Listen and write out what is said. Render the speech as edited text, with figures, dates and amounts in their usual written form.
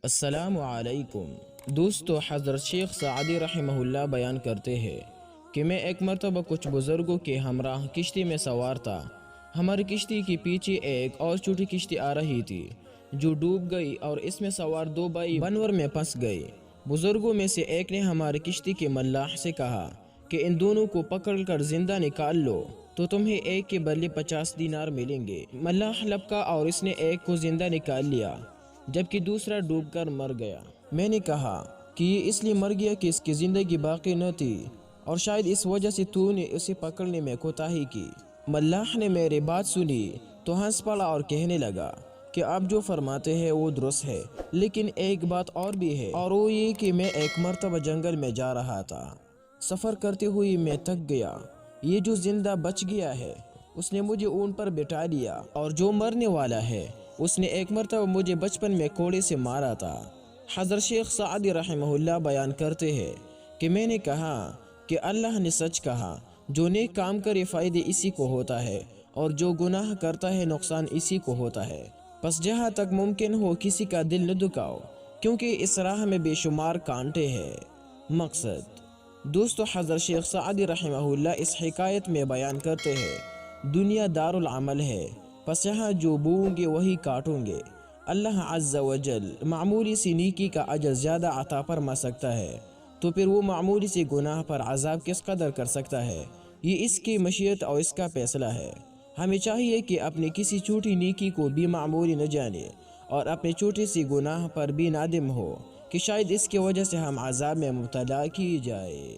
السلام علیکم دوستو، حضرت شیخ سعادی رحمہ اللہ بیان کرتے ہیں کہ میں ایک مرتبہ کچھ بزرگوں کے ہمراہ کشتی میں سوار تھا۔ ہماری کشتی کے پیچھے ایک اور چھوٹی کشتی آ رہی تھی جو ڈوب گئی اور اس میں سوار دو بھائی بنور میں پھنس گئے۔ بزرگوں میں سے ایک نے ہماری کشتی کے ملاح سے کہا کہ ان دونوں کو پکڑ کر زندہ نکال لو تو تمہیں ایک کے بدلے 50 دینار ملیں گے۔ ملاح لپکا اور اس نے ایک کو زندہ نکال لیا جبکہ دوسرا ڈوب کر مر گیا۔ میں نے کہا کہ یہ اس لیے مر گیا کہ اس کی زندگی باقی نہ تھی اور شاید اس وجہ سے تو نے اسے پکڑنے میں کوتاہی کی۔ ملاح نے میری بات سنی تو ہنس پڑا اور کہنے لگا کہ آپ جو فرماتے ہیں وہ درست ہے، لیکن ایک بات اور بھی ہے، اور وہ یہ کہ میں ایک مرتبہ جنگل میں جا رہا تھا۔ سفر کرتے ہوئے میں تھک گیا۔ یہ جو زندہ بچ گیا ہے اس نے مجھے اونٹ پر بٹھا لیا، اور جو مرنے والا ہے اس نے ایک مرتبہ مجھے بچپن میں کوڑے سے مارا تھا۔ حضرت شیخ سعادی رحمہ اللہ بیان کرتے ہیں کہ میں نے کہا کہ اللہ نے سچ کہا، جو نیک کام کرے فائدے اسی کو ہوتا ہے اور جو گناہ کرتا ہے نقصان اسی کو ہوتا ہے۔ پس جہاں تک ممکن ہو کسی کا دل نہ دکھاؤ، کیونکہ اس راہ میں بے شمار کانٹے ہیں۔ مقصد دوستو، حضرت شیخ سعادی رحمہ اللہ اس حکایت میں بیان کرتے ہیں دنیا دار العمل ہے، پس یہاں جو بوؤں گے وہی کاٹوں گے۔ اللہ عز و جل معمولی سی نیکی کا اجر زیادہ عطا فرما سکتا ہے، تو پھر وہ معمولی سی گناہ پر عذاب کس قدر کر سکتا ہے؟ یہ اس کی مشیت اور اس کا فیصلہ ہے۔ ہمیں چاہیے کہ اپنی کسی چھوٹی نیکی کو بھی معمولی نہ جانے اور اپنے چھوٹی سی گناہ پر بھی نادم ہو کہ شاید اس کی وجہ سے ہم عذاب میں مبتلا کی جائے۔